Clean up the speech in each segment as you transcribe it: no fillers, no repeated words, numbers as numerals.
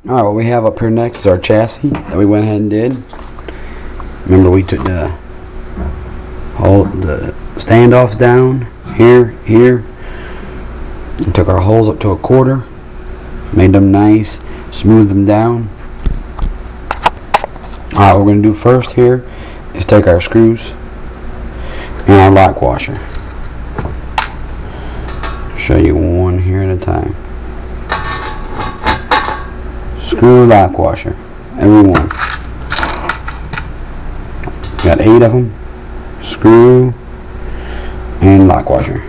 Alright, what we have up here next is our chassis that we went ahead and did. Remember, we took the standoffs down here, and took our holes up to 1/4, made them nice, smoothed them down. Alright, what we're going to do first here is take our screws and our lock washer. Show you one here at a time. Screw lock washer, every one. Got 8 of them. Screw and lock washer.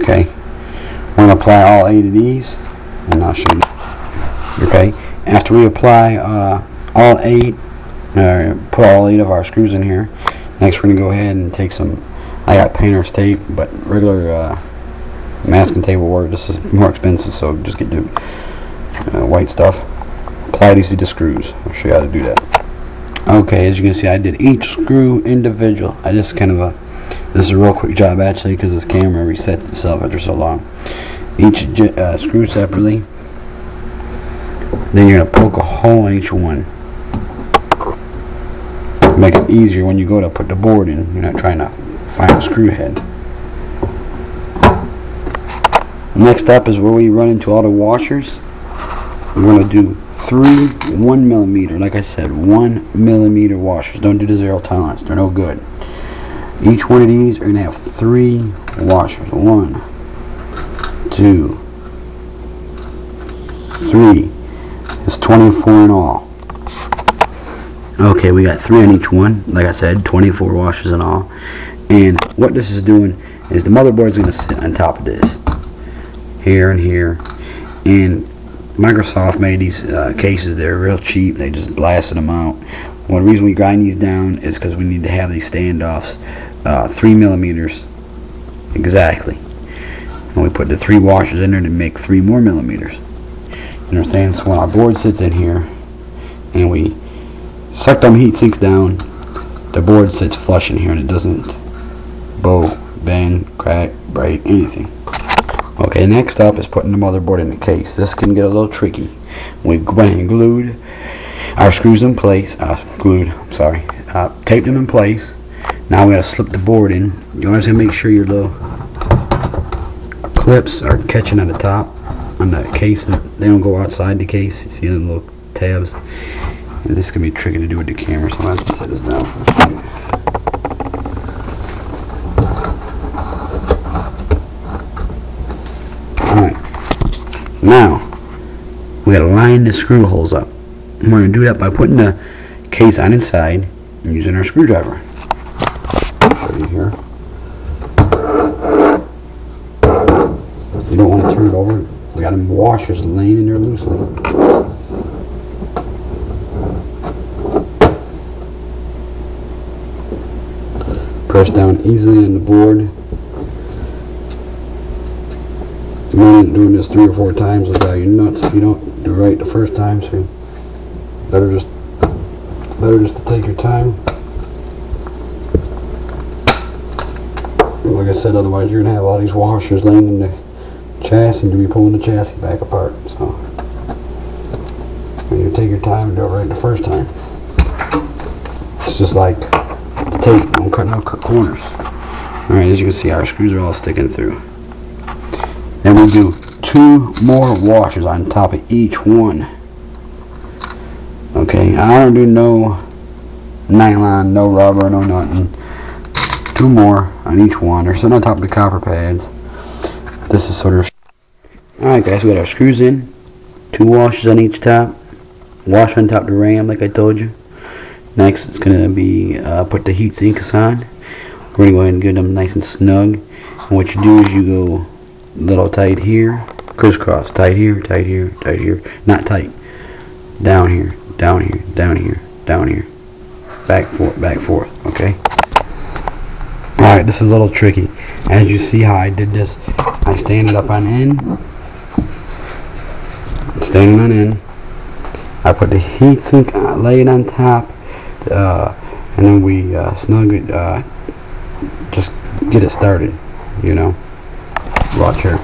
Okay, we're going to apply all 8 of these, and I'll show you. Okay, after we apply all 8, put all 8 of our screws in here, next we're going to go ahead and take some, I got painter's tape, but regular masking tape will work. This is more expensive, so just get the white stuff. Apply these to the screws. I'll show you how to do that. Okay, as you can see, I did each screw individual. I just kind of this is a real quick job actually, because this camera resets itself after so long. Each screw separately. Then you're going to poke a hole in each one. Make it easier when you go to put the board in. You're not trying to find a screw head. Next up is where we run into all the washers. We're going to do 3 1mm, like I said, 1mm washers. Don't do the 0 tolerance, they're no good. Each one of these are going to have 3 washers. 1, 2, 3. It's 24 in all. Okay, we got 3 on each one. Like I said, 24 washers in all. And what this is doing is the motherboard is going to sit on top of this. Here and here. And Microsoft made these cases. They're real cheap. They just blasted them out. One reason we grind these down is because we need to have these standoffs 3mm exactly. And we put the 3 washers in there to make 3 more millimeters. You understand? So when our board sits in here and we suck them heat sinks down, the board sits flush in here and it doesn't bow, bend, crack, break, anything. Okay, next up is putting the motherboard in the case. This can get a little tricky. We went and glued our screws in place. Taped them in place. Now we got to slip the board in. You always have to make sure your little clips are catching at the top on the case. They don't go outside the case. You see the little tabs. And this can be tricky to do with the camera, so I'm going to have to set this down for a second. Alright, now we gotta line the screw holes up. We're gonna do that by putting the case on inside and using our screwdriver. I'll show you here. You don't want to turn it over. We got them washers laying in there loosely. Press down easily on the board. You might end up doing this 3 or 4 times will drive you nuts if you don't do right the first time, so better just to take your time. Like I said, otherwise you're gonna have all these washers laying in the chassis and you'll be pulling the chassis back apart. So when you take your time and do it right the first time. It's just like the tape, don't cut no corners. Alright, as you can see, our screws are all sticking through. Then we do 2 more washers on top of each one. Okay, I don't do no nylon, no rubber, no nothing. 2 more on each one. They're sitting on top of the copper pads. This is sort of... Alright guys, we got our screws in. 2 washers on each top. Wash on top of the RAM like I told you. Next it's going to be put the heat sinks on. We're going to go ahead and get them nice and snug. And what you do is you go a little tight here, crisscross, tight here, tight here, tight here. Not tight. Down here, down here, down here, down here. Back, forth, okay? Alright, this is a little tricky. As you see how I did this, I stand it up on end. Standing on end. I put the heat sink, lay it on top, and then we snug it, just get it started, you know. Watch here.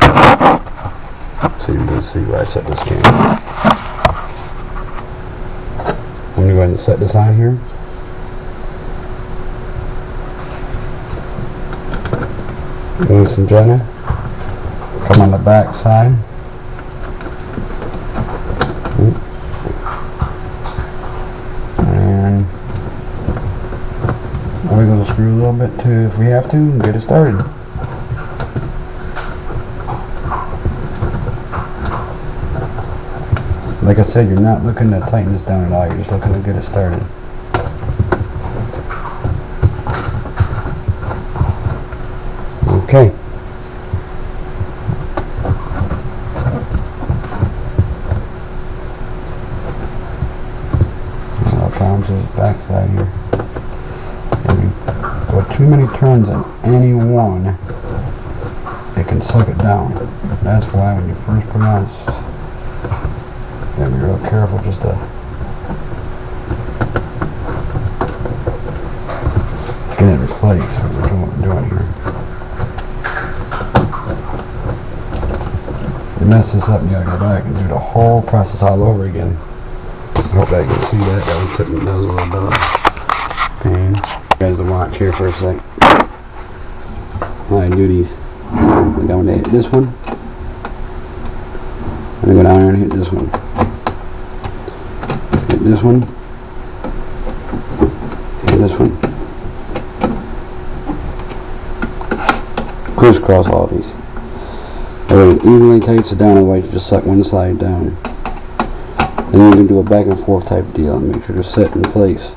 Let's see where I set this camera. I'm going to go ahead and set this on here. Ladies and gentlemen, come on the back side. And wiggle the screw a little bit too if we have to, and get it started. Like I said, you're not looking to tighten this down at all, you're just looking to get it started. Okay. Problems with the back side here. If you go too many turns in any one, it can suck it down. That's why when you first put it on, you gotta be real careful just to get it replaced. What we're doing here. You mess this up, you gotta go back and do the whole process all over again. I hope I can see that. That one took me, that was a little bit of pain. You guys to watch here for a sec. While I do these. I'm going to hit this one. I'm going to go down here and hit this one. Hit this one. Hit this one. Crisscross all of these. Everything evenly tights it down, otherwise you just suck one side down. Then you can do a back and forth type deal and make sure they're set in place.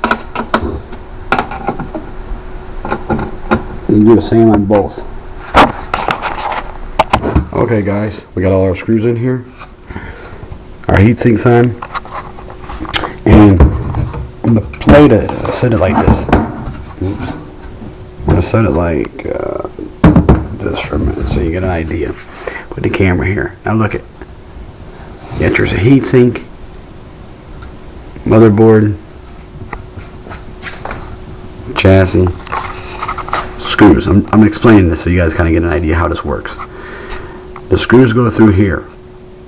You can do the same on both. Okay guys, we got all our screws in here. Our heat sink's on. And I'm going to play to set it like this. Oops. I'm going to set it like this for a minute so you get an idea. Put the camera here. Now look at. Yeah, there's a heat sink. Motherboard, chassis, screws. I'm explaining this so you guys kind of get an idea how this works. The screws go through here,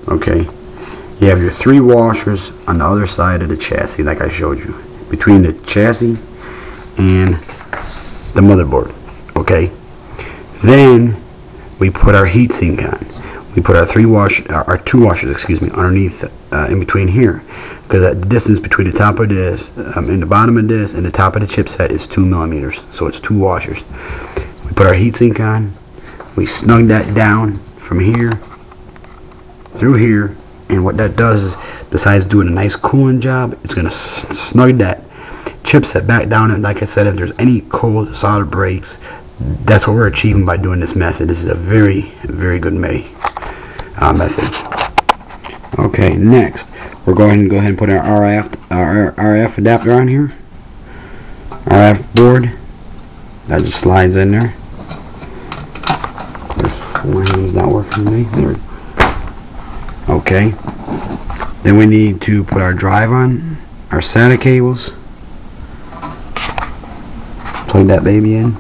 okay? You have your 3 washers on the other side of the chassis like I showed you, between the chassis and the motherboard, okay? Then we put our heat sink on. We put our 2 washers, excuse me, underneath, in between here, because the distance between the top of this, and the bottom of this, and the top of the chipset is 2 millimeters, so it's 2 washers. We put our heatsink on. We snug that down from here through here, and what that does is, besides doing a nice cooling job, it's going to snug that chipset back down. And like I said, if there's any cold solder breaks, that's what we're achieving by doing this method. This is a very, very good method. Okay, next we're going to go ahead and put our RF adapter on here. RF board that just slides in there. My hand's not working today. There. Okay. Then we need to put our drive on, our SATA cables. Plug that baby in.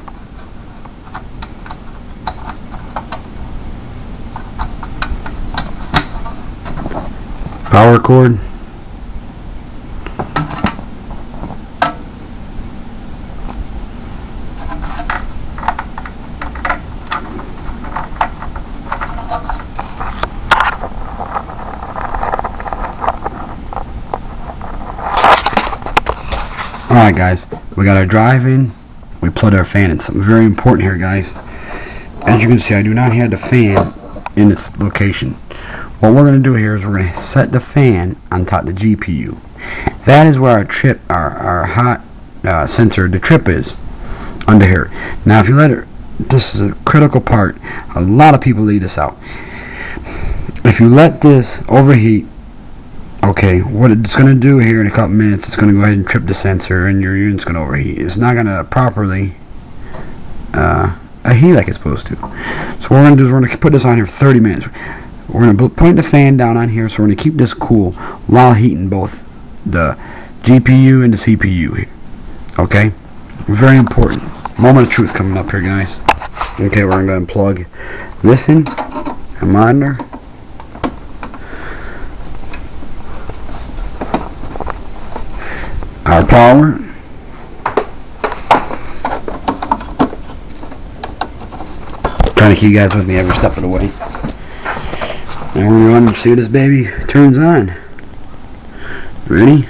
Power cord. Alright guys, we got our drive in, we plugged our fan in. Something very important here guys. As you can see, I do not have the fan in its location. What we're going to do here is we're going to set the fan on top of the GPU. That is where our hot sensor, the trip is, under here. Now if you let it, this is a critical part, a lot of people leave this out. If you let this overheat, okay, what it's going to do here in a couple minutes, it's going to go ahead and trip the sensor and your unit's going to overheat. It's not going to properly heat like it's supposed to. So what we're going to do is we're going to put this on here for 30 minutes. We're going to point the fan down on here, so we're going to keep this cool while heating both the GPU and the CPU here. Okay? Very important. Moment of truth coming up here, guys. Okay, we're going to go ahead and plug this in, a monitor, our power. Trying to keep you guys with me every step of the way. Now we're going to run and see what this baby turns on. Ready?